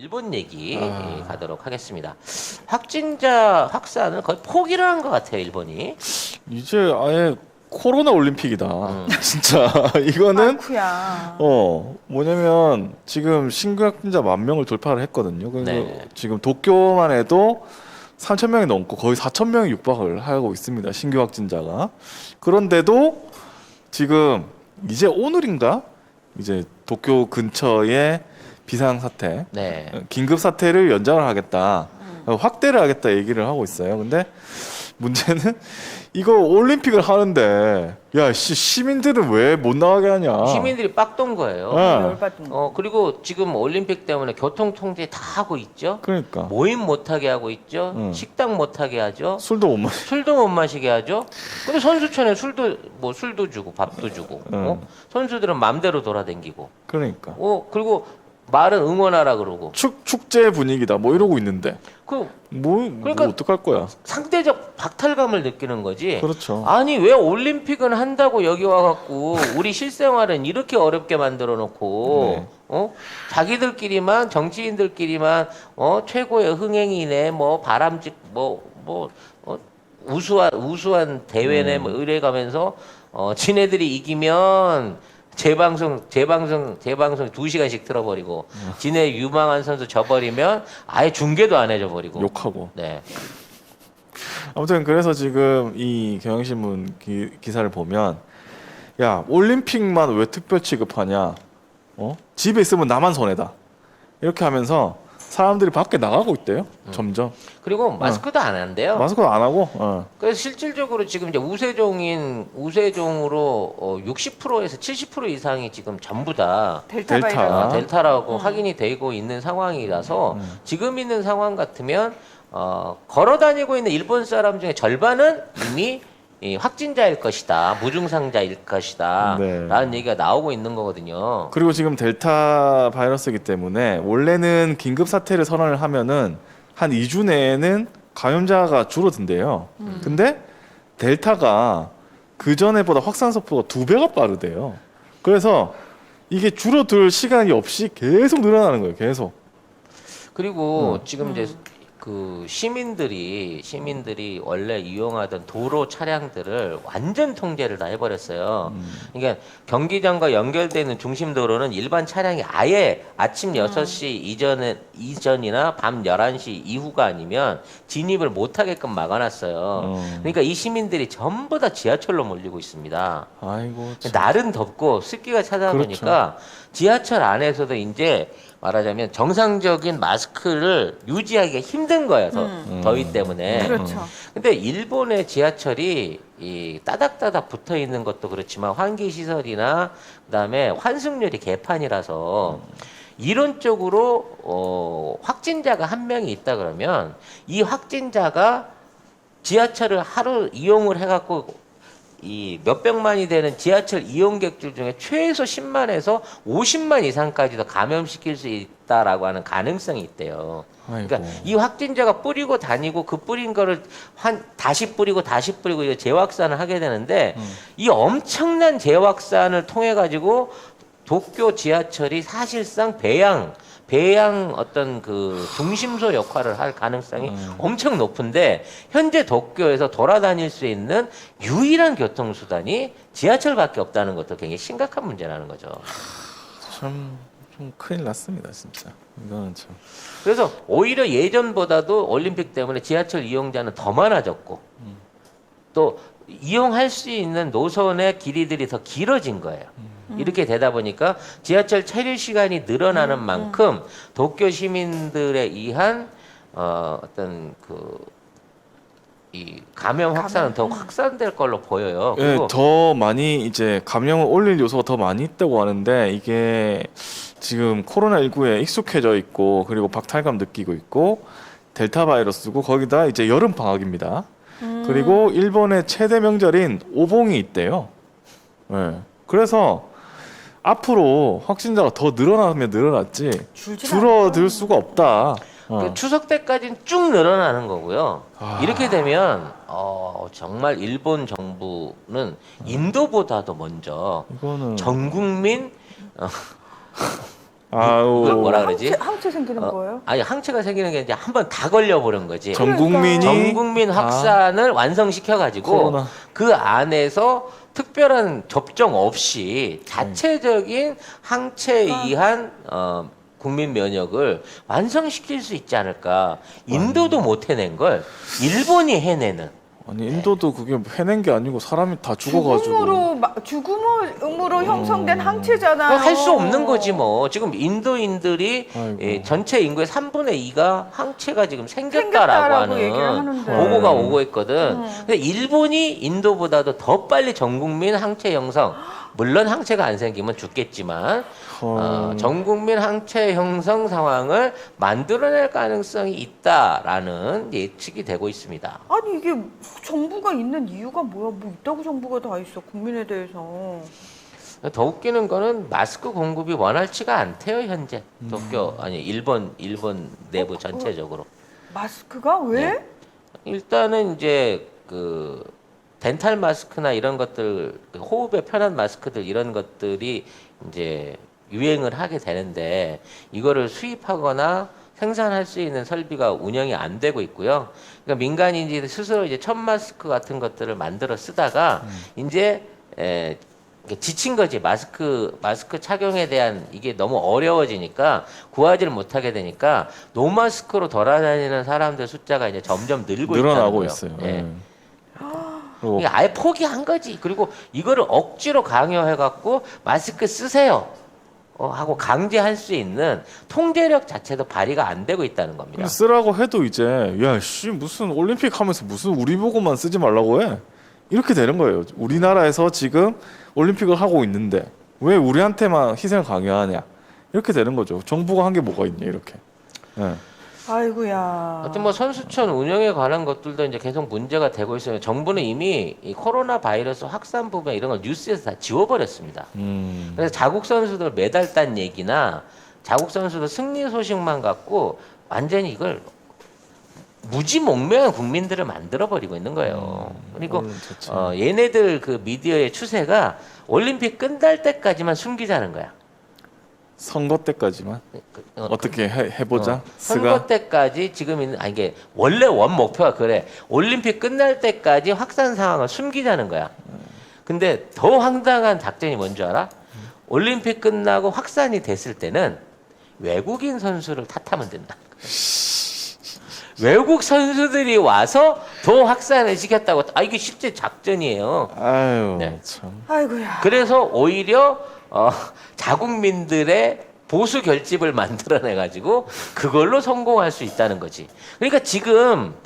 일본 얘기 가도록 하겠습니다. 확진자 확산을 거의 포기를 한 것 같아요, 일본이. 이제 아예 코로나 올림픽이다. 진짜 이거는 아이쿠야. 뭐냐면 지금 신규 확진자 10,000명을 돌파를 했거든요. 그래서 네. 지금 도쿄만 해도 3,000명이 넘고 거의 4,000명이 육박을 하고 있습니다. 신규 확진자가. 그런데도 지금 이제 오늘인가 이제 도쿄 근처에 비상 사태, 네. 긴급 사태를 연장을 하겠다, 확대를 하겠다 얘기를 하고 있어요. 근데 문제는 이거 올림픽을 하는데 야 시민들은 왜 못 나가게 하냐? 시민들이 빡돈 거예요. 네. 열받은. 그리고 지금 올림픽 때문에 교통 통제 다 하고 있죠. 그러니까 모임 못하게 하고 있죠. 식당 못하게 하죠. 술도 못 마시. 술도 못 마시게 하죠. 근데 선수촌에 술도 주고 밥도 주고. 선수들은 맘대로 돌아다니고. 그러니까 그리고 말은 응원하라 그러고. 축제 분위기다 뭐 이러고 있는데 뭐 그러니까 어떡할 거야? 상대적 박탈감을 느끼는 거지. 그렇죠. 아니 왜 올림픽은 한다고 여기 와갖고 우리 실생활은 이렇게 어렵게 만들어 놓고 자기들끼리만 정치인들끼리만 최고의 흥행이네 뭐 바람직 우수한 대회네 뭐 이래가면서 지네들이 이기면 재방송 2시간씩 틀어버리고 지네 유망한 선수 져버리면 아예 중계도 안 해줘 버리고 욕하고. 네. 아무튼 그래서 지금 이 경향신문 기사를 보면 야 올림픽만 왜 특별 취급하냐? 집에 있으면 나만 손해다. 이렇게 하면서 사람들이 밖에 나가고 있대요. 점점. 그리고 마스크도 안 한대요. 마스크도 안 하고. 그래서 실질적으로 지금 이제 우세종으로 60%에서 70% 이상이 지금 전부 다 델타 델타. 바이러스. 델타라고 확인이 되고 있는 상황이라서 지금 있는 상황 같으면 걸어 다니고 있는 일본 사람 중에 절반은 이미 이 확진자일 것이다, 무증상자일 것이다, 네. 라는 얘기가 나오고 있는 거거든요. 그리고 지금 델타 바이러스이기 때문에 원래는 긴급 사태를 선언을 하면은 한 2주 내에는 감염자가 줄어든대요. 근데 델타가 그 전에보다 확산 속도가 2배가 빠르대요. 그래서 이게 줄어들 시간이 없이 계속 늘어나는 거예요. 계속. 그리고 지금 이제 그 시민들이 원래 이용하던 도로 차량들을 완전 통제를 다 해버렸어요. 그러니까 경기장과 연결되는 중심 도로는 일반 차량이 아예 아침 6시 이전이나 밤 11시 이후가 아니면 진입을 못하게끔 막아놨어요. 그러니까 이 시민들이 전부 다 지하철로 몰리고 있습니다. 아이고. 참. 날은 덥고 습기가 찾아오니까 지하철 안에서도 이제 말하자면 정상적인 마스크를 유지하기가 힘든 거예요. 더위 때문에. 그렇죠. 근데 일본의 지하철이 이 따닥따닥 붙어 있는 것도 그렇지만 환기 시설이나 그다음에 환승률이 개판이라서 이론적으로 확진자가 한 명이 있다 그러면 이 확진자가 지하철을 하루 이용을 해갖고 이 몇백만이 되는 지하철 이용객들 중에 최소 10만에서 50만 이상까지도 감염시킬 수 있다라고 하는 가능성이 있대요. 그러니까 아이고. 이 확진자가 뿌리고 다니고 그 뿌린 거를 다시 뿌리고 이거 재확산을 하게 되는데 이 엄청난 재확산을 통해 가지고 도쿄 지하철이 사실상 배양 어떤 그 중심소 역할을 할 가능성이 엄청 높은데 현재 도쿄에서 돌아다닐 수 있는 유일한 교통수단이 지하철밖에 없다는 것도 굉장히 심각한 문제라는 거죠. 좀 큰일 났습니다, 진짜. 이거는 참. 그래서 오히려 예전보다도 올림픽 때문에 지하철 이용자는 더 많아졌고 또 이용할 수 있는 노선의 길이들이 더 길어진 거예요. 이렇게 되다 보니까 지하철 체류 시간이 늘어나는 만큼 도쿄 시민들에 의한 어떤 이 감염 확산은 더 확산될 걸로 보여요. 예, 그리고 더 많이 이제 감염을 올릴 요소가 더 많이 있다고 하는데 이게 지금 코로나19에 익숙해져 있고 그리고 박탈감 느끼고 있고 델타 바이러스고 거기다 이제 여름 방학입니다. 그리고 일본의 최대 명절인 오봉이 있대요. 예. 그래서 앞으로 확진자가 더 늘어나면 늘어났지 줄어들 수가 없다. 그 추석 때까지는 쭉 늘어나는 거고요. 이렇게 되면 정말 일본 정부는 인도보다도 먼저 이거는 전 국민 그걸 뭐라 그러지? 항체 생기는 거예요? 아니 항체가 생기는 게 이제 한번 다 걸려버린 거지. 전 국민이 전 국민 다 확산을 완성시켜 가지고 코로나. 그 안에서 특별한 접종 없이 자체적인 항체에 의한 국민 면역을 완성시킬 수 있지 않을까. 인도도 못 해낸 걸 일본이 해내는. 아니 인도도 그게 해낸 게 아니고 사람이 다 죽어가지고 죽음으로 형성된 항체잖아요. 할 수 없는 거지 뭐. 지금 인도인들이 아이고. 전체 인구의 3분의 2가 항체가 지금 생겼다라고 생겼다라고 얘기를 하는 하는데. 보고가 오고 있거든. 근데 일본이 인도보다도 더 빨리 전 국민 항체 형성. 물론 항체가 안 생기면 죽겠지만 전 국민 항체 형성 상황을 만들어낼 가능성이 있다라는 예측이 되고 있습니다. 아니 이게 정부가 있는 이유가 뭐야? 뭐 있다고 정부가 다 있어 국민에 대해서. 더 웃기는 거는 마스크 공급이 원활치가 않대요 현재 도쿄 아니 일본 내부 전체적으로. 마스크가 왜? 네. 일단은 이제 그 덴탈 마스크나 이런 것들 호흡에 편한 마스크들 이런 것들이 이제 유행을 하게 되는데 이거를 수입하거나 생산할 수 있는 설비가 운영이 안 되고 있고요. 그러니까 민간인들이 스스로 이제 천 마스크 같은 것들을 만들어 쓰다가 이제 이게 지친 거지. 마스크 착용에 대한 이게 너무 어려워지니까 구하지를 못하게 되니까 노마스크로 돌아다니는 사람들 숫자가 이제 점점 늘고 늘어나고 있다는 거예요. 있어요. 예. 네. 그리고 그러니까 아예 포기한 거지. 그리고 이거를 억지로 강요해갖고 마스크 쓰세요. 하고 강제할 수 있는 통제력 자체도 발휘가 안 되고 있다는 겁니다. 근데 쓰라고 해도 이제 야씨 무슨 올림픽 하면서 무슨 우리 보고만 쓰지 말라고 해 이렇게 되는 거예요. 우리나라에서 지금 올림픽을 하고 있는데 왜 우리한테만 희생을 강요하냐 이렇게 되는 거죠. 정부가 한 게 뭐가 있냐 이렇게. 네. 아이고야. 하여튼 뭐 선수촌 운영에 관한 것들도 이제 계속 문제가 되고 있어요. 정부는 이미 이 코로나 바이러스 확산 부분 이런 걸 뉴스에서 다 지워버렸습니다. 그래서 자국 선수들 메달 딴 얘기나 자국 선수들 승리 소식만 갖고 완전히 이걸 무지몽매한 국민들을 만들어 버리고 있는 거예요. 그리고 얘네들 그 미디어의 추세가 올림픽 끝날 때까지만 숨기자는 거야. 선거 때까지만 어떻게 해보자. 선거 때까지 지금 있는 이게 원래 원 목표가 그래. 올림픽 끝날 때까지 확산 상황을 숨기자는 거야. 근데 더 황당한 작전이 뭔 줄 알아? 올림픽 끝나고 확산이 됐을 때는 외국인 선수를 탓하면 된다. 외국 선수들이 와서 더 확산을 시켰다고. 이게 실제 작전이에요. 아유 네. 참. 아이고야. 그래서 오히려 자국민들의 보수 결집을 만들어내 가지고 그걸로 성공할 수 있다는 거지. 그러니까 지금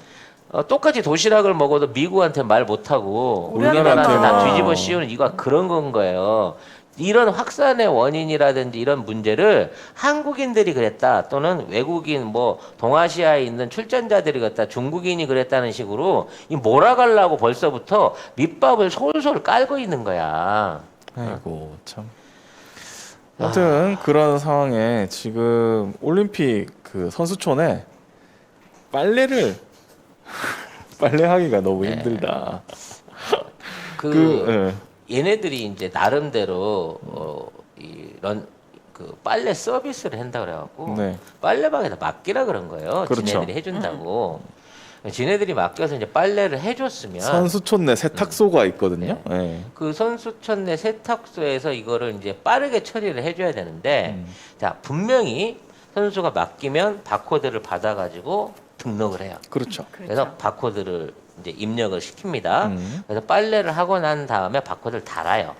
똑같이 도시락을 먹어도 미국한테 말 못하고 우리나라한테 다 우리나라한테만. 뒤집어 씌우는 이거 그런 건 거예요. 이런 확산의 원인이라든지 이런 문제를 한국인들이 그랬다 또는 외국인 뭐 동아시아에 있는 출전자들이 그랬다 중국인이 그랬다는 식으로 이 몰아가려고 벌써부터 밑밥을 솔솔 깔고 있는 거야. 아이고 참. 아무튼 그런 상황에 지금 올림픽 그 선수촌에 빨래를 빨래하기가 너무 힘들다. 얘네들이 이제 나름대로 이런 그 빨래 서비스를 한다 그래갖고 네. 빨래방에다 맡기라 그런 거예요. 그렇죠. 지네들이 해준다고. 지네들이 맡겨서 이제 빨래를 해줬으면 선수촌 내 세탁소가 있거든요. 네. 그 선수촌 내 세탁소에서 이거를 이제 빠르게 처리를 해줘야 되는데 자 분명히 선수가 맡기면 바코드를 받아가지고 등록을 해요. 그렇죠. 그래서 바코드를 이제 입력을 시킵니다. 그래서 빨래를 하고 난 다음에 바코드를 달아요.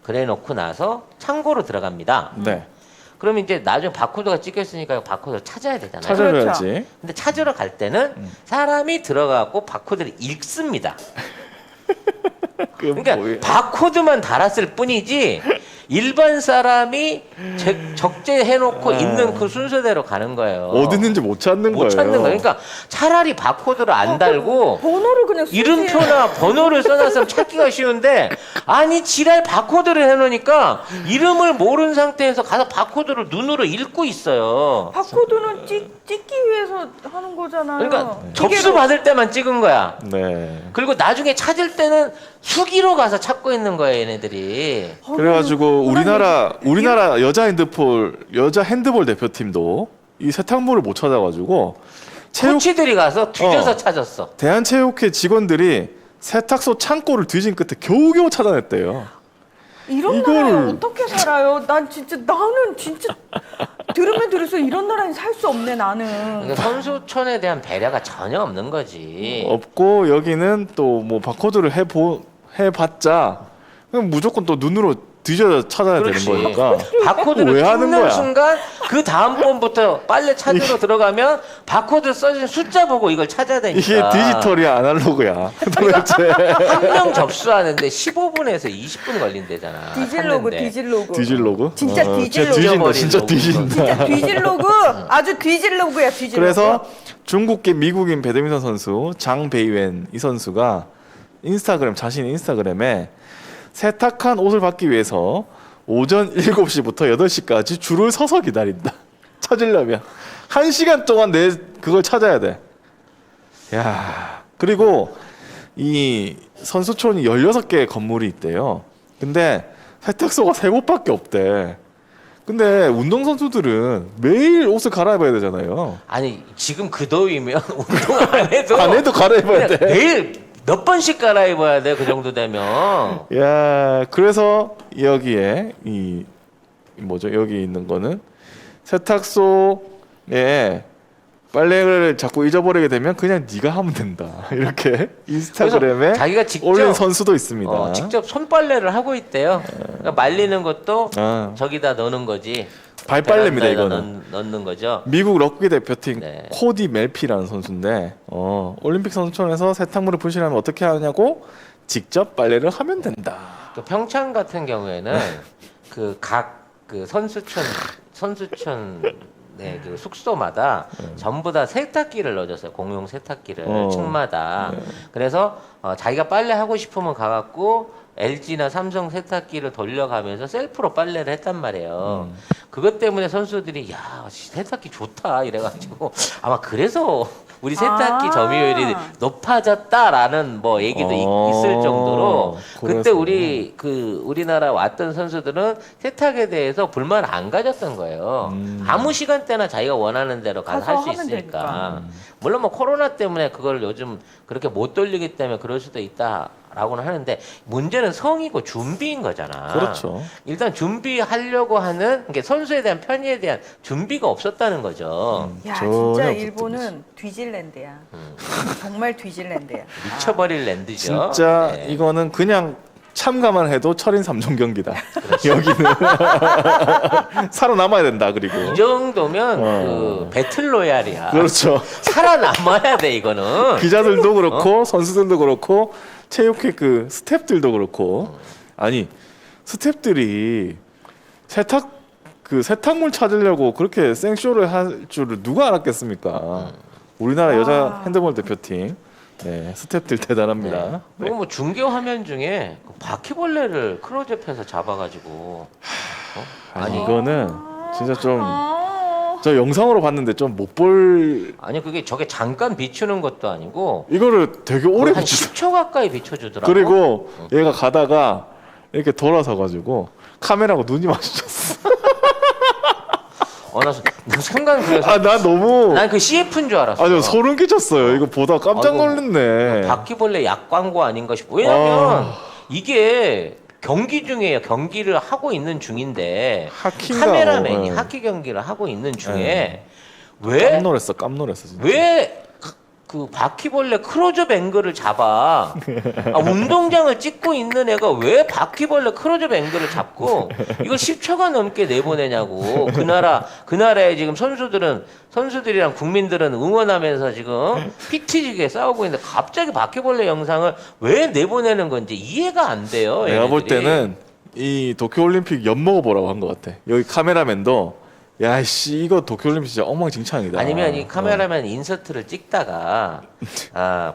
그래 놓고 나서 창고로 들어갑니다. 네. 그럼 이제 나중에 바코드가 찍혔으니까 바코드를 찾아야 되잖아요. 찾아줘야지. 근데 찾으러 갈 때는 사람이 들어가고 바코드를 읽습니다. 그러니까 뭐예요? 바코드만 달았을 뿐이지 일반 사람이 적재해놓고 있는 그 순서대로 가는 거예요. 어디 있는지 못 찾는 못 거예요. 찾는 거예요. 그러니까 차라리 바코드를 안 달고 번호를 그냥 쓰지. 이름표나 번호를 써놨으면 찾기가 쉬운데 아니 지랄 바코드를 해놓으니까 이름을 모르는 상태에서 가서 바코드를 눈으로 읽고 있어요. 바코드는 찍기 위해서 하는 거잖아요. 그러니까 접수 받을 때만 찍은 거야. 네. 그리고 나중에 찾을 때는 수기로 가서 찾고 있는 거예요, 얘네들이. 그래가지고 우리나라 여자 핸드볼 대표팀도 이 세탁물을 못 찾아가지고 코치들이 가서 뒤져서 찾았어. 대한체육회 직원들이 세탁소 창고를 뒤진 끝에 겨우겨우 찾아냈대요. 이런 나라에 어떻게 살아요? 나는 진짜 들으면 들을수록 이런 나라에 살 수 없네 나는. 그러니까 선수촌에 대한 배려가 전혀 없는 거지. 없고 여기는 또 뭐 바코드를 해봤자 그냥 무조건 또 눈으로 뒤져 찾아야 그렇지. 되는 거니까. 바코드를 왜 하는 찍는 거야? 순간 그 다음 번부터 빨래 찾으러 들어가면 바코드 써진 숫자 보고 이걸 찾아야 되니까. 이게 디지털이야 아날로그야 도대체. 한 명 접수하는데 15분에서 20분 걸린대잖아. 디질로그 찾는데. 디질로그? 진짜 디질로그. 뒤진다 진짜 로그. 뒤진다. 진짜 뒤질로그 아주 뒤질로그야 뒤질로그. 그래서 중국계 미국인 배드민턴 선수 장베이웬 이 선수가 자신의 인스타그램에 세탁한 옷을 받기 위해서 오전 7시부터 8시까지 줄을 서서 기다린다. 찾으려면 1시간 동안 그걸 찾아야 돼. 야. 그리고 이 선수촌이 16개 건물이 있대요. 근데 세탁소가 3곳밖에 없대. 근데 운동선수들은 매일 옷을 갈아입어야 되잖아요. 아니 지금 그 더위면 운동 안 해도 안 해도 갈아입어야 그냥 돼. 매일 몇 번씩 갈아입어야 돼. 그 정도 되면. 야, 그래서 여기에 여기 있는 거는 세탁소에 빨래를 자꾸 잊어버리게 되면 그냥 네가 하면 된다. 이렇게 인스타그램에 그래서 자기가 직접 올린 선수도 있습니다. 직접 손빨래를 하고 있대요. 그러니까 말리는 것도 아. 저기다 넣는 거지. 발빨래입니다, 베란다에다 이거는. 넣는 거죠. 미국 럭비 대표팀 네. 코디 멜피라는 선수인데 올림픽 선수촌에서 세탁물을 분실하면 어떻게 하냐고 직접 빨래를 하면 된다. 그 평창 같은 경우에는 네. 그 각 그 선수촌 그 숙소마다 전부 다 세탁기를 넣어줬어요. 공용 세탁기를 층마다. 그래서 자기가 빨래 하고 싶으면 가갖고 LG나 삼성 세탁기를 돌려가면서 셀프로 빨래를 했단 말이에요. 그것 때문에 선수들이 야 세탁기 좋다 이래가지고 아마 그래서 우리 세탁기 점유율이 높아졌다라는 뭐 얘기도 있을 정도로 그때 그래서. 우리나라 왔던 선수들은 세탁에 대해서 불만 안 가졌던 거예요. 아무 시간대나 자기가 원하는 대로 가서 할 수 하면 있으니까. 되니까. 물론 뭐 코로나 때문에 그걸 요즘 그렇게 못 돌리기 때문에 그럴 수도 있다라고는 하는데 문제는 성이고 준비인 거잖아. 그렇죠. 일단 준비하려고 하는 그러니까 선수에 대한 편의에 대한 준비가 없었다는 거죠. 야 전혀 진짜 없었던 일본은 뒤질랜드야. 정말 뒤질랜드야. 미쳐버릴 랜드죠. 진짜 네. 이거는 그냥 참가만 해도 철인 3종 경기다. 여기는 살아남아야 된다. 그리고 이 정도면 그 배틀로얄이야. 그렇죠. 살아남아야 돼 이거는. 기자들도 그렇고 선수들도 그렇고 체육회 그 스태프들도 그렇고 아니 스태프들이 세탁물 찾으려고 그렇게 생쇼를 할 줄을 누가 알았겠습니까? 우리나라 여자 핸드볼 대표팀 스태프들 대단합니다. 그리고 뭐 중계 화면 중에 그 바퀴벌레를 크로즈업해서 잡아가지고 아니 이거는 진짜 좀 저 영상으로 봤는데 좀 못 볼 아니 그게 저게 잠깐 비추는 것도 아니고 이거를 되게 오래 한 비추 10초 가까이 비춰주더라고. 그리고 얘가 가다가 이렇게 돌아서 가지고 카메라하고 눈이 마주쳤어. 나 순간 그래서 아 나 너무 난 그 CF인 줄 알았어. 아니 소름 끼쳤어요. 이거 보다 깜짝 놀랐네. 바퀴벌레 약 광고 아닌가 싶어. 왜냐면 이게 경기 중에 경기를 하고 있는 중인데 하키인가 카메라맨이 뭐, 하키 경기를 하고 있는 중에 왜 깜놀했어 진짜. 왜 그 바퀴벌레 크로즈업 앵글을 잡아? 운동장을 찍고 있는 애가 왜 바퀴벌레 크로즈업 앵글을 잡고 이걸 10초가 넘게 내보내냐고. 그 나라의 지금 선수들이랑 국민들은 응원하면서 지금 피튀지게 싸우고 있는데 갑자기 바퀴벌레 영상을 왜 내보내는 건지 이해가 안 돼요. 내가 볼 얘네들이. 때는 이 도쿄올림픽 엿먹어 보라고 한 것 같아. 여기 카메라맨도 야씨 이거 도쿄올림픽 진짜 엉망진창이다. 아니면 이 카메라맨 인서트를 찍다가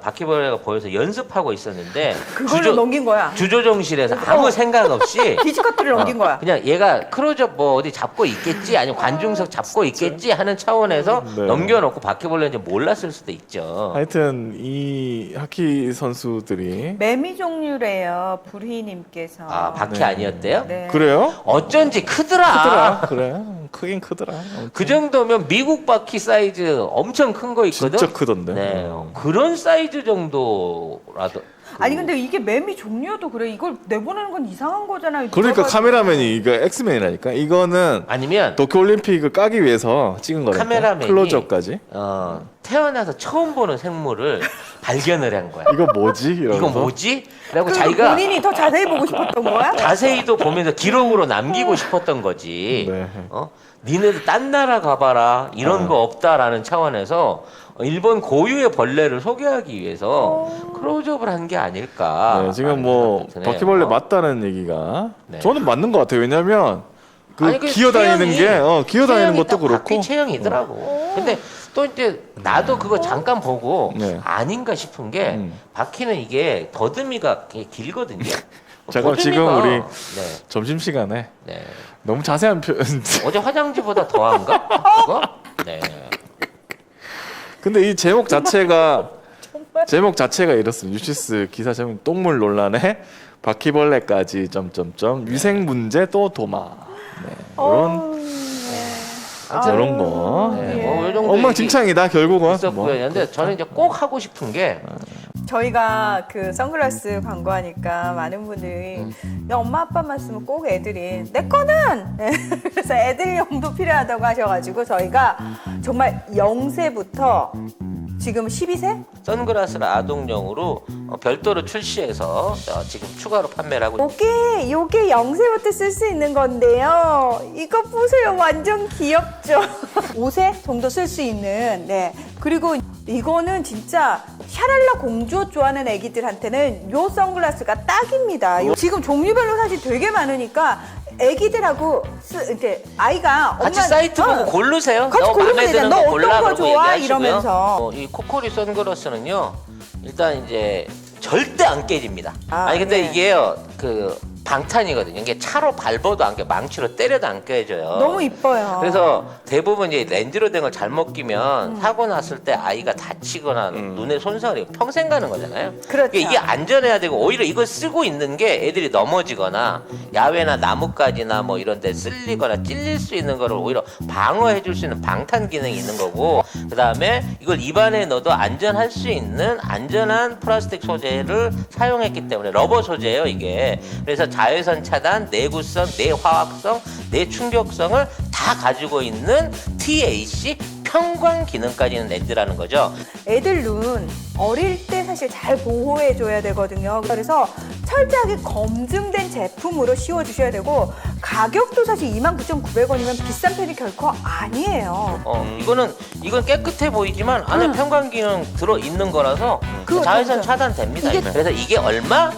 바퀴벌레가 보여서 연습하고 있었는데 그걸로 넘긴 거야. 주조정실에서 아무 생각 없이 디지커트를 넘긴 거야. 그냥 얘가 크로즈업 뭐 어디 잡고 있겠지 아니면 관중석 잡고 있겠지 하는 차원에서 네. 넘겨놓고 바퀴벌레인지 몰랐을 수도 있죠. 하여튼 이 하키 선수들이 매미 종류래요. 불희님께서. 아 바퀴 네. 아니었대요? 네. 그래요? 어쩐지 크더라. 크더라. 그래. 크긴 크더라. 그 정도면 미국 바퀴 사이즈 엄청 큰 거 있거든. 진짜 크던데. 네, 그런 사이즈 정도라도. 아니 근데 이게 매미 종류여도 그래. 이걸 내보내는 건 이상한 거잖아요. 그러니까 누가 카메라맨이 이거 엑스맨이라니까. 이거는 아니면 도쿄올림픽을 까기 위해서 찍은 거니까. 카메라맨이 클로즈업까지. 태어나서 처음 보는 생물을 발견을 한 거야. 이거 뭐지? 이러면서. 이거 뭐지? 그리고 그 자기가 본인이 더 자세히 보고 싶었던 거야? 자세히도 보면서 기록으로 남기고 싶었던 거지. 네. 니네들 딴 나라 가봐라. 이런 거 없다라는 차원에서 일본 고유의 벌레를 소개하기 위해서 클로즈업을 한 게 아닐까. 네, 지금 뭐 드네요. 바퀴벌레 맞다는 얘기가 네. 저는 맞는 것 같아요. 왜냐면 그 아니, 그 기어다니는 체형이- 게 기어다니는 체형이 것도 딱 그렇고 바퀴 체형이더라고. 근데 또 이제 나도 그거 잠깐 보고 네. 아닌가 싶은 게 바퀴는 이게 더듬이가 길거든요. 잠깐 지금 더듬이가- 우리 네, 점심 시간에 네. 너무 자세한 표현. 어제 화장지보다 더한가? 그거? 네. 근데 이 제목 자체가 이렇습니다. 뉴시스 기사 제목 똥물 논란에 바퀴벌레까지 점점점 위생 문제 또 도마. 네. 이런 이런 거. 네, 예. 뭐이 정도 엉망진창이다 결국은. 있었고요. 뭐. 근데 저는 이제 꼭 하고 싶은 게 저희가 그 선글라스 광고하니까 많은 분들이 야, 엄마 아빠만 쓰면 꼭 애들이 내 거는 네. 그래서 애들용도 필요하다고 하셔가지고 저희가 정말 0세부터 지금 12세? 선글라스를 아동용으로 별도로 출시해서 지금 추가로 판매를 하고 있습니다. 요게 0세부터 쓸 수 있는 건데요. 이거 보세요. 완전 귀엽죠? 5세 정도 쓸 수 있는, 네. 그리고 이거는 진짜 샤랄라 공주 좋아하는 애기들한테는 요 선글라스가 딱입니다. 지금 종류별로 사실 되게 많으니까 애기들하고 이렇게 아이가 같이 엄마- 사이트 보고 고르세요. 같이 너 고르면 마음에 되잖아. 드는 너 거 어떤 골라 거 그러고 좋아? 얘기하시고요. 이러면서. 이 코코리 선글라스는요. 일단 이제 절대 안 깨집니다. 아, 아니 근데 네. 이게요. 그 방탄이거든요. 이게 차로 밟아도 안 깨, 망치로 때려도 안 깨져요. 너무 이뻐요. 그래서 대부분 이제 렌즈로 된 걸 잘못 끼면 사고 났을 때 아이가 다치거나 눈에 손상을 입고 평생 가는 거잖아요. 그렇죠. 그러니까 이게 안전해야 되고 오히려 이걸 쓰고 있는 게 애들이 넘어지거나 야외나 나뭇가지나 뭐 이런 데 쓸리거나 찔릴 수 있는 거를 오히려 방어해 줄 수 있는 방탄 기능이 있는 거고 그다음에 이걸 입안에 넣어도 안전할 수 있는 안전한 플라스틱 소재를 사용했기 때문에 러버 소재예요, 이게. 그래서 자외선 차단, 내구성, 내화학성, 내충격성을 다 가지고 있는 TAC 평광 기능까지 있는 렌즈라는 거죠. 애들 눈 어릴 때 사실 잘 보호해 줘야 되거든요. 그래서 철저하게 검증된 제품으로 씌워 주셔야 되고 가격도 사실 29,900원이면 비싼 편이 결코 아니에요. 이건 깨끗해 보이지만 안에 평광 기능 들어 있는 거라서 그거 자외선 진짜. 차단됩니다. 이게- 그래서 이게 얼마?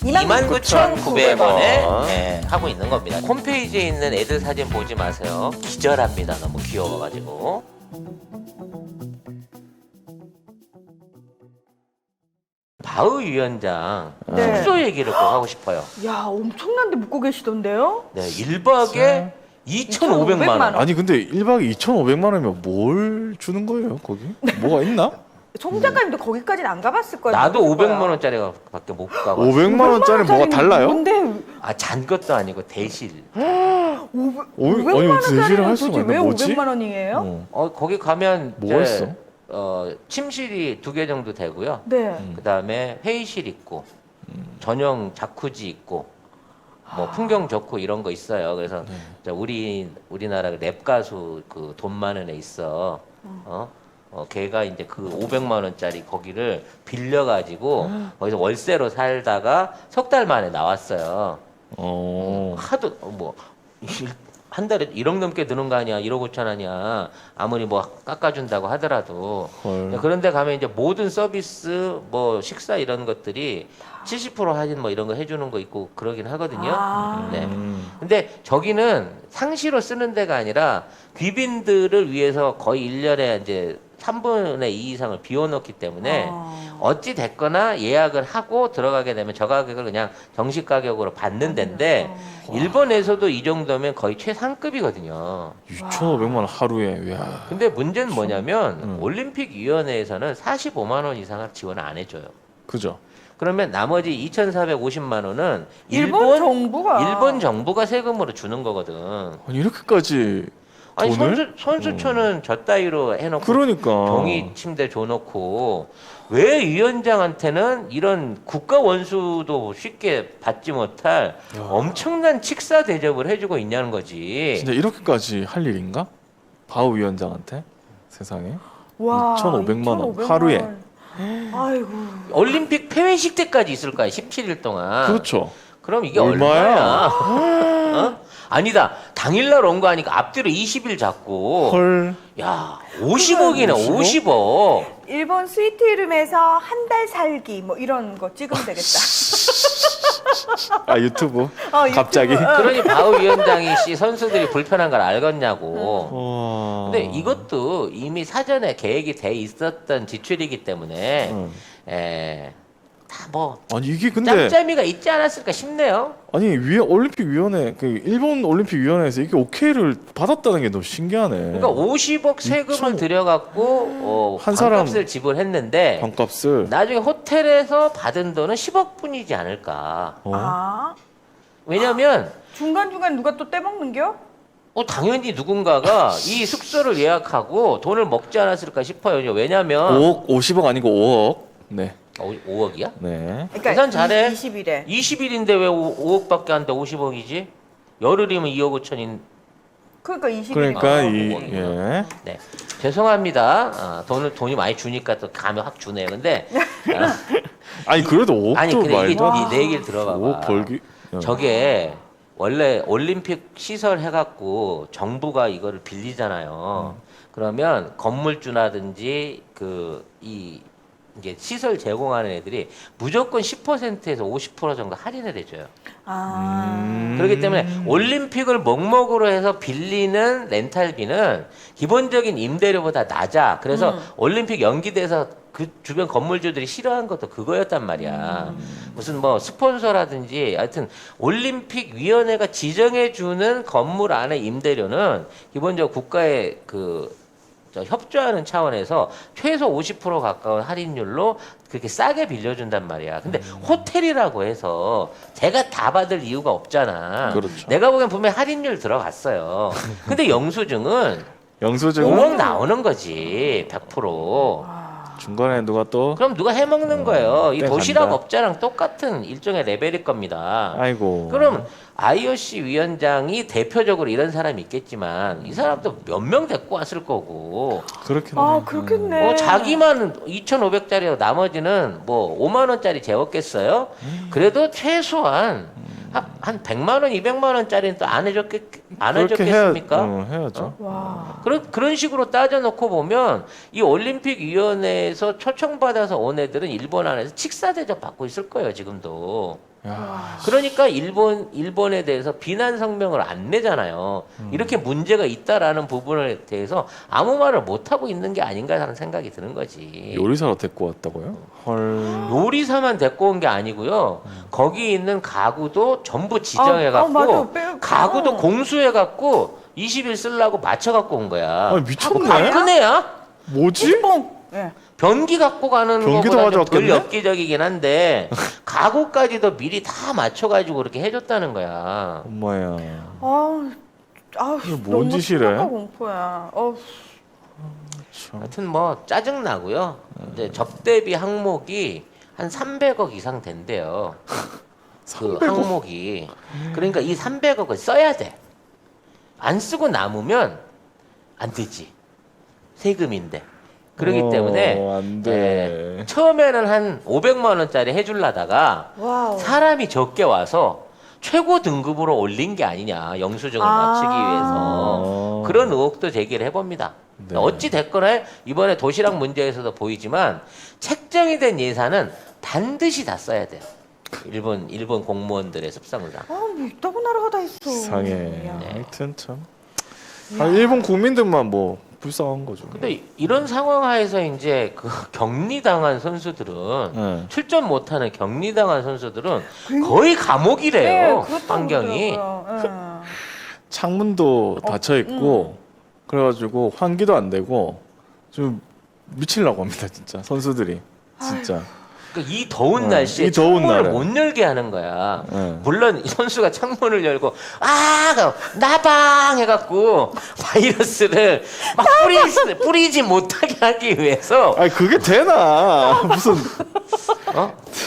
29,900원에 29,900원. 하고 있는 겁니다. 홈페이지에 있는 애들 사진 보지 마세요. 기절합니다. 너무 귀여워가지고. 바흐 위원장 네. 숙소 얘기를 꼭 하고 싶어요. 야, 엄청난데 묵고 계시던데요? 네, 1박에 2,500만 원. 원. 아니 근데 1박에 2,500만 원이면 뭘 주는 거예요 거기? 뭐가 있나? 송 작가님도 거기까지는 안 가봤을 거예요. 나도 모르실 500만 거야. 원짜리밖에 못 가고. 500만 원짜리 뭐가 달라요? 뭔데 잔 것도 아니고 대실. 500만 아니, 대실을 원짜리는 할 수가 도대체 왜 있나? 뭐지? 500만 원이에요? 거기 가면 뭐가 이제, 있어? 침실이 2개 정도 되고요. 네. 그다음에 회의실 있고 전용 자쿠지 있고 뭐 풍경 좋고 이런 거 있어요. 그래서 자, 우리나라 랩 가수 그 돈 많은 애 있어. 걔가 이제 그 500만 원짜리 거기를 빌려 가지고 거기서 월세로 살다가 석 달 만에 나왔어요. 하도 한 달에 1억 넘게 드는 거 아니야? 1억 5천 원이야. 아무리 뭐 깎아준다고 하더라도. 헐. 그런데 가면 이제 모든 서비스, 뭐 식사 이런 것들이 70% 할인 뭐 이런 거 해주는 거 있고 그러긴 하거든요. 아. 네. 근데 저기는 상시로 쓰는 데가 아니라 귀빈들을 위해서 거의 1년에 이제 3분의 2 이상을 비워놓기 때문에 어찌 됐거나 예약을 하고 들어가게 되면 저 가격을 그냥 정식 가격으로 받는 데인데 일본에서도 이 정도면 거의 최상급이거든요. 6,500만 원 하루에. 이야. 근데 문제는 뭐냐면 올림픽위원회에서는 45만 원 이상을 지원을 안 해줘요. 그죠? 그러면 나머지 2,450만 원은 일본 정부가. 일본 정부가 세금으로 주는 거거든. 아니 이렇게까지 아니 돈을? 선수촌은 저 따위로 해놓고 그러니까. 종이 침대 줘놓고 왜 위원장한테는 이런 국가 원수도 쉽게 받지 못할 엄청난 식사 대접을 해주고 있냐는 거지. 진짜 이렇게까지 할 일인가? 바우 위원장한테 세상에 와, 2,500만 원 2,500만 하루에. 원. 아이고. 올림픽 폐회식 때까지 있을 거야. 17일 동안. 그렇죠. 그럼 이게 얼마야? 얼마야? 어? 아니다. 당일날 온 거 아니까 앞뒤로 20일 잡고. 헐. 야, 50억이네. 50억. 일본 스위트룸에서 한 달 살기 뭐 이런 거 찍으면 되겠다. 아 유튜브? 유튜브. 갑자기? 그러니 바우 위원장이 씨 선수들이 불편한 걸 알겠냐고. 와. 근데 이것도 이미 사전에 계획이 돼 있었던 지출이기 때문에 다 뭐 아니 이게 근데 짬짬이가 있지 않았을까 싶네요. 아니 위에 올림픽 위원회 그 일본 올림픽 위원회에서 이게 오케이를 받았다는 게 너무 신기하네. 그러니까 50억 세금을 2,000억. 들여갖고 한 사람 반값을 지불했는데 반값을. 나중에 호텔에서 받은 돈은 10억 뿐이지 않을까. 어? 아, 왜냐면 중간중간 누가 또 떼먹는겨? 당연히 누군가가 이 숙소를 예약하고 돈을 먹지 않았을까 싶어요. 왜냐면 5억 50억 아니고 5억. 네. 5억이야? 네. 그러니까 계산 잘해. 20일에. 20일인데 왜 5억밖에 안 돼? 50억이지? 열흘이면 2억 5천인. 그러니까 20일. 그러니까 이 5억이구나. 예. 네. 죄송합니다. 돈이 많이 주니까 또 감이 확 주네요. 근데 아니 그래도 5억도 아니 근데 이게 말도 안 내 얘기를 들어봐봐. 5억 벌기. 저게 원래 올림픽 시설 해갖고 정부가 이거를 빌리잖아요. 그러면 건물주라든지 이게 시설 제공하는 애들이 무조건 10%에서 50% 정도 할인을 해줘요. 아. 그렇기 때문에 올림픽을 목목으로 해서 빌리는 렌탈비는 기본적인 임대료보다 낮아. 그래서 올림픽 연기돼서 그 주변 건물주들이 싫어한 것도 그거였단 말이야. 무슨 뭐 스폰서라든지 하여튼 올림픽 위원회가 지정해주는 건물 안의 임대료는 기본적으로 국가의 협조하는 차원에서 최소 50% 가까운 할인율로 그렇게 싸게 빌려준단 말이야. 근데 호텔이라고 해서 제가 다 받을 이유가 없잖아. 그렇죠. 내가 보기엔 분명히 할인율 들어갔어요. 근데 영수증은 영수증 5억 나오는 거지. 100%. 중간에 누가 또 그럼 누가 해먹는 거예요. 이 꽤 도시락 간다. 업자랑 똑같은 일종의 레벨일 겁니다. 아이고. 그럼 IOC 위원장이 대표적으로 이런 사람이 있겠지만 이 사람도 몇 명 데리고 왔을 거고 그렇긴 아, 하네. 그렇겠네. 자기만 2,500짜리로 나머지는 뭐 5만 원짜리 재웠겠어요? 그래도 최소한 한 100만 원, 200만 원짜리는 또 안 그렇게 해줬겠습니까? 해야죠. 와. 그런 식으로 따져놓고 보면 이 올림픽위원회에서 초청받아서 온 애들은 일본 안에서 식사 대접 받고 있을 거예요 지금도. 야. 그러니까 일본에 대해서 비난 성명을 안 내잖아요. 이렇게 문제가 있다라는 부분에 대해서 아무 말을 못 하고 있는 게 아닌가 하는 생각이 드는 거지. 요리사로 데리고 왔다고요? 헐. 요리사만 데리고 온 게 아니고요. 거기 있는 가구도 전부 지정해갖고 맞아. 가구도 공수해갖고 20일 쓰려고 맞춰갖고 온 거야. 아니, 미쳤네. 큰 애야? 뭐지? 뽕. 예. 변기 갖고 가는 변기도 거보다 좀 덜 가져왔겠네? 엽기적이긴 한데 가구까지도 미리 다 맞춰가지고 그렇게 해줬다는 거야. 엄마야. 이거 뭔 짓이래? 공포야. 참. 하여튼 뭐 짜증 나고요. 이제 접대비 항목이 한 300억 이상 된대요. 그 300억? 항목이. 그러니까 이 300억을 써야 돼. 안 쓰고 남으면 안 되지. 세금인데. 그렇기 때문에 안 돼. 처음에는 한 500만 원짜리 해주려다가 와우. 사람이 적게 와서 최고 등급으로 올린 게 아니냐 영수증을 아. 맞추기 위해서 그런 의혹도 제기를 해봅니다. 네. 어찌 됐거나 이번에 도시락 문제에서도 보이지만 책정이 된 예산은 반드시 다 써야 돼요. 일본 공무원들의 습성상. 뭐 있다고 나라가 다 있어. 상해. 야. 하여튼 참. 일본 국민들만 뭐 불쌍한 거죠. 근데 이런 상황 하에서 이제 그 격리당한 선수들은 네. 출전 못하는 격리당한 선수들은 거의 감옥이래요. 네, 그렇다고 환경이. 그러더라고요. 예. 창문도 닫혀 있고 그래가지고 환기도 안 되고 좀 미치려고 합니다 진짜 선수들이 진짜. 그러니까 이 더운 네, 날씨에 이 더운 창문을 날에. 못 열게 하는 거야. 네. 물론 이 선수가 창문을 열고 나방 해갖고 바이러스를 막 뿌리지 못하게 하기 위해서 아니 그게 되나 무슨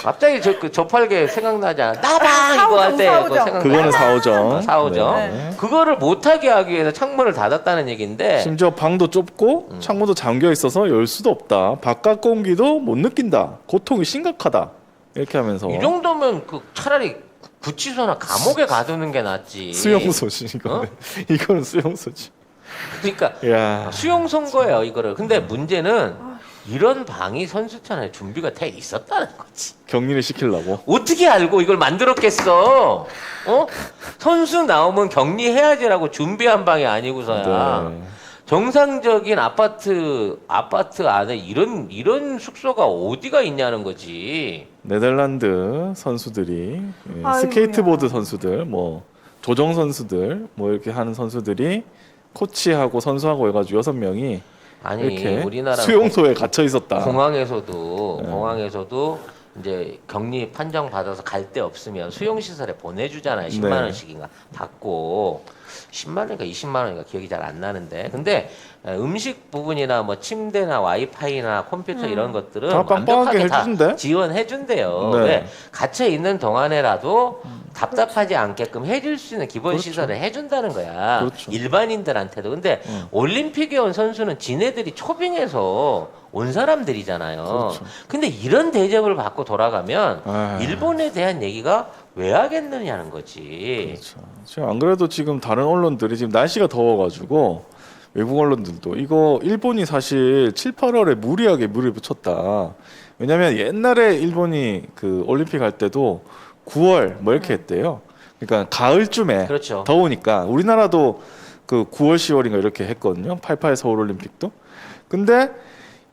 갑자기 그 조팔계 생각나잖아. 나방 이거 할 때 사오정. 그거 생각나. 그거는 사오정. 사오정. 네. 그거를 못하게 하기 위해서 창문을 닫았다는 얘기인데 심지어 방도 좁고 창문도 잠겨 있어서 열 수도 없다. 바깥 공기도 못 느낀다. 고통이 심각하다. 이렇게 하면서 이 정도면 그 차라리 구치소나 감옥에 가두는 게 낫지. 수용소지 이거는. 이거는 수용소지. 그러니까 야. 수용소인 거예요 이거를. 근데 문제는 이런 방이 선수촌에 준비가 돼 있었다는 거지. 격리를 시키려고. 어떻게 알고 이걸 만들었겠어? 선수 나오면 격리해야지라고 준비한 방이 아니고서야. 네. 정상적인 아파트 안에 이런 숙소가 어디가 있냐는 거지. 네덜란드 선수들이 아이고야. 스케이트보드 선수들 뭐 조정 선수들 뭐 이렇게 하는 선수들이 코치하고 선수하고 해가지고 6명이 아니 이렇게 우리나라 수용소에 갇혀 있었다. 공항에서도 이제 격리 판정 받아서 갈 데 없으면 수용 시설에 보내주잖아요. 10만 네. 원씩인가 받고 10만 원인가 20만 원인가 기억이 잘 안 나는데 근데 음식 부분이나 뭐 침대나 와이파이나 컴퓨터 이런 것들은 다 빵빵하게 완벽하게 다 해주던데? 지원해준대요. 네. 왜? 갇혀 있는 동안에라도 답답하지 않게끔 해줄 수 있는 기본 그렇죠. 시설을 해준다는 거야. 그렇죠. 일반인들한테도. 근데 올림픽에 온 선수는 지네들이 초빙해서 온 사람들이잖아요. 그렇죠. 근데 이런 대접을 받고 돌아가면 아유. 일본에 대한 얘기가 왜 하겠느냐는 거지. 그렇죠. 지금 안 그래도 지금 다른 언론들이 지금 날씨가 더워가지고 외국 언론들도 이거 일본이 사실 7, 8월에 무리하게 물을 붙였다. 왜냐면 옛날에 일본이 그 올림픽 할 때도 9월 뭐 이렇게 했대요. 그러니까 가을쯤에 그렇죠. 더우니까 우리나라도 그 9월, 10월인가 이렇게 했거든요. 88 서울 올림픽도. 근데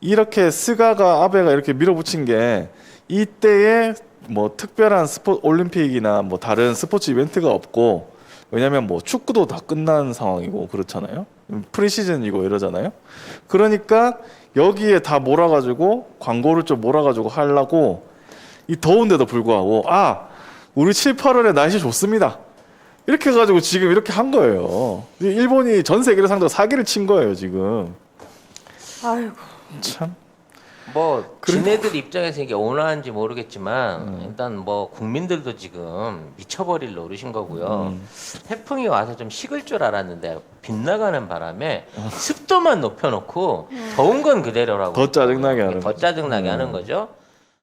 이렇게 스가가 아베가 이렇게 밀어붙인 게 이때에 뭐 특별한 올림픽이나 뭐 다른 스포츠 이벤트가 없고 왜냐면 뭐 축구도 다 끝난 상황이고 그렇잖아요. 프리시즌이고 이러잖아요. 그러니까 여기에 다 몰아가지고 광고를 좀 몰아가지고 하려고 이 더운데도 불구하고 우리 7, 8월에 날씨 좋습니다. 이렇게 해가지고 지금 이렇게 한 거예요. 일본이 전 세계를 상대로 사기를 친 거예요 지금. 아이고. 참. 뭐 지네들 입장에서 이게 온화한지 모르겠지만 일단 뭐 국민들도 지금 미쳐버릴 노릇인 거고요. 태풍이 와서 좀 식을 줄 알았는데 빗나가는 바람에 습도만 높여놓고 더운 건 그대로라고. 더 짜증나게 하는 더 거죠. 짜증나게 하는 거죠.